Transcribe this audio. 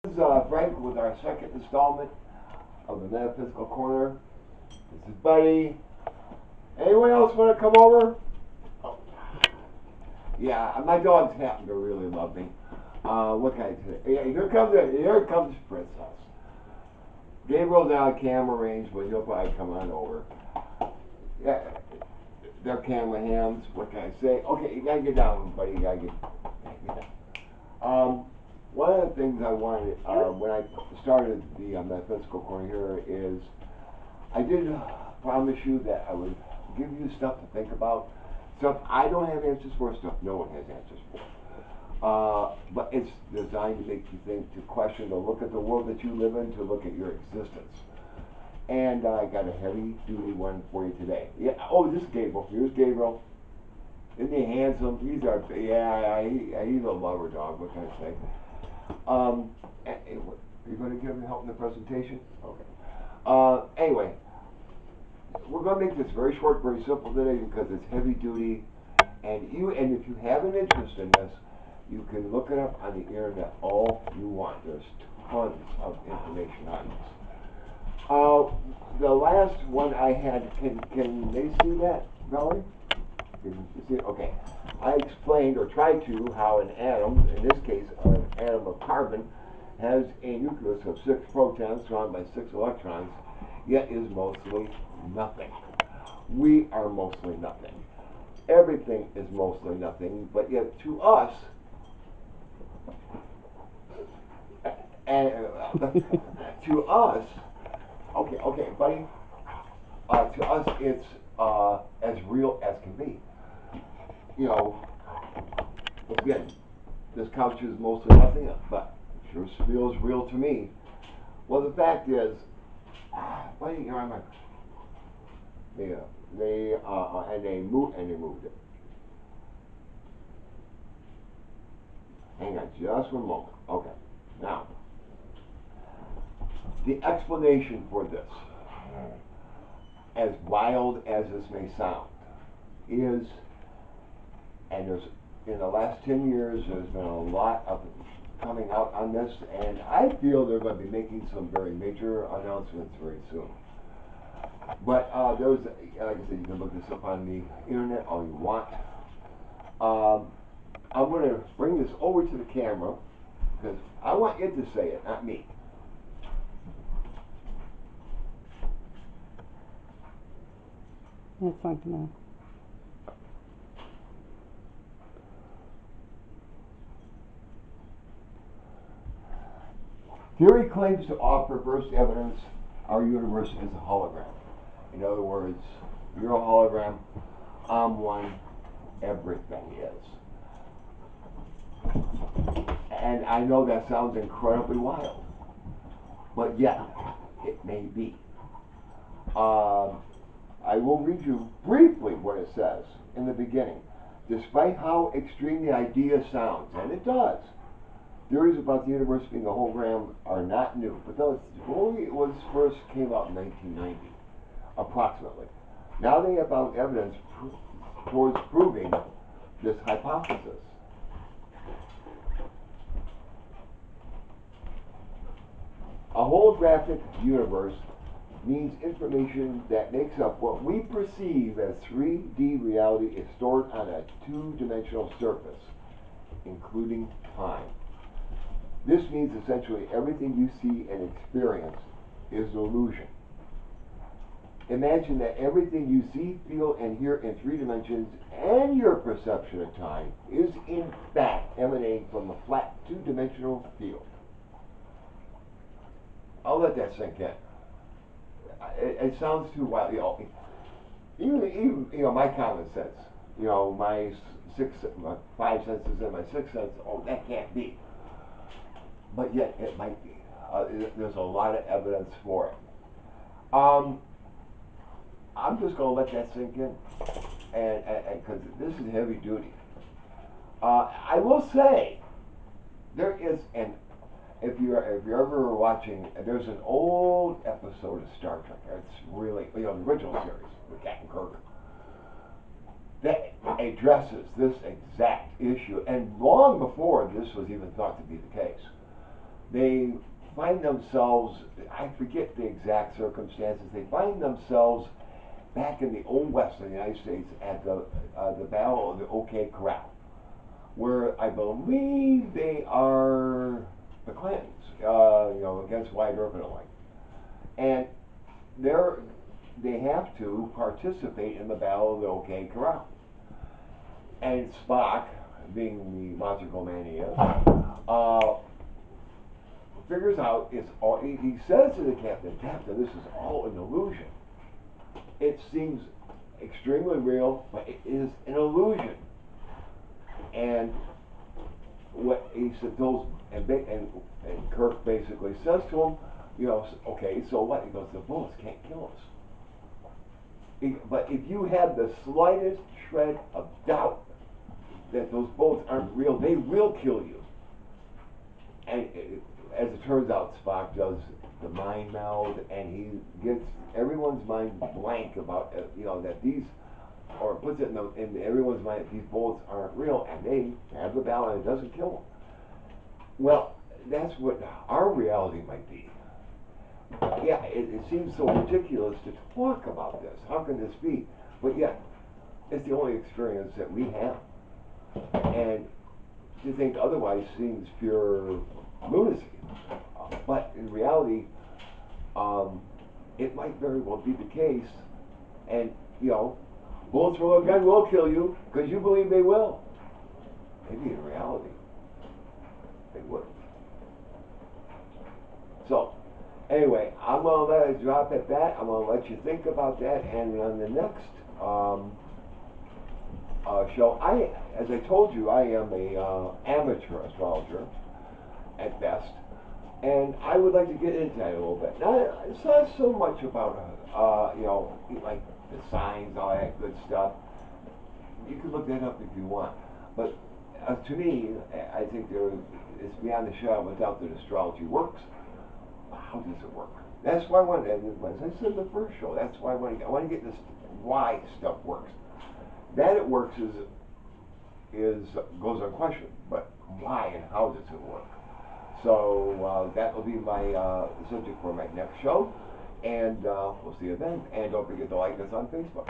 This is Frank with our second installment of the Metaphysical Corner. This is Buddy. Anyone else want to come over? Oh. Yeah, my dogs happen to really love me. What can I say? Yeah, here comes Princess. Gabriel's out of camera range, but he'll probably come on over. Yeah, they're camera hands. What can I say? Okay, you gotta get down, buddy. You gotta get down. One of the things I wanted when I started the Metaphysical Corner here is I did promise you that I would give you stuff to think about, stuff I don't have answers for, stuff no one has answers for. But it's designed to make you think, to question, to look at the world that you live in, to look at your existence. And I got a heavy-duty one for you today. Yeah. Oh, this is Gabriel. Here's Gabriel. Isn't he handsome? He's a lover dog. What can I say? Are you going to give me help in the presentation? Okay. Anyway, we're going to make this very short, very simple today because it's heavy duty, and if you have an interest in this, you can look it up on the internet all you want. There's tons of information on this. The last one I had, can they see that, Valerie? You see it? Okay. I explained or tried to how an atom, in this case an atom of carbon, has a nucleus of 6 protons surrounded by 6 electrons, yet is mostly nothing. We are mostly nothing. Everything is mostly nothing, but yet to us, and to us, okay, buddy, to us it's as real as can be. You know, again, this couch is mostly nothing, but it sure feels real to me. Well, the fact is, buddy, you know, they moved it. Hang on just one moment. Okay, now the explanation for this, as wild as this may sound, is, and there's, in the last 10 years, there's been a lot of coming out on this, and I feel they're going to be making some very major announcements very soon. But there's, like I said, you can look this up on the internet all you want. I'm going to bring this over to the camera because I want it to say it, not me. That's not gonna. Theory claims to offer first evidence our universe is a hologram. In other words, you're a hologram, I'm one, everything is. And I know that sounds incredibly wild, but yet, it may be. I will read you briefly what it says in the beginning. Despite how extreme the idea sounds, and it does, theories about the universe being a hologram are not new, but those only it was first came out in 1990, approximately. Now they have found evidence towards proving this hypothesis. A holographic universe means information that makes up what we perceive as 3D reality is stored on a two-dimensional surface, including time. This means essentially everything you see and experience is an illusion. Imagine that everything you see, feel, and hear in 3 dimensions and your perception of time is in fact emanating from a flat two-dimensional field. I'll let that sink in. It sounds too wild. Even my common sense, my my 5 senses and my 6th sense. Oh, that can't be. But yet it might be. There's a lot of evidence for it. I'm just going to let that sink in, and because this is heavy duty. I will say there is an. If you're ever watching, there's an old episode of Star Trek. It's really, the original series with Captain Kirk that addresses this exact issue, and long before this was even thought to be the case. they find themselves, I forget the exact circumstances, they find themselves back in the Old West of the United States at the Battle of the OK Corral, where I believe they are the Clintons, against Wyatt Earp and the like. And they have to participate in the Battle of the OK Corral. And Spock, being the logical man he is, figures out it's all. He says to the captain, "Captain, this is all an illusion. It seems extremely real, but it is an illusion." And what he said, and Kirk basically says to him, okay, so what? He goes, the bullets can't kill us. But if you have the slightest shred of doubt that those bullets aren't real, they will kill you. And as it turns out, Spock does the mind meld, and he gets everyone's mind blank about that these, or puts it in everyone's mind that these bullets aren't real, and they have the battle, and it doesn't kill them. Well, that's what our reality might be. Yeah, it seems so ridiculous to talk about this. How can this be? But yet, it's the only experience that we have. And to think otherwise seems pure lunacy. But in reality, it might very well be the case. And, bullets from a gun will kill you because you believe they will. Maybe in reality, they wouldn't. So, anyway, I'm going to let it drop at that. I'm going to let you think about that. And on the next show, as I told you, I am a amateur astrologer at best. And I would like to get into that a little bit. Now, it's not so much about, like the signs, all that good stuff. You can look that up if you want. But to me, I think it's beyond the shadow of a doubt that astrology works. How does it work? That's why I want to, as I said in the first show, that's why I want to get this why stuff works. That it works goes unquestioned, but why and how does it work? So that will be my subject for my next show, and we'll see you then. And don't forget to like us on Facebook.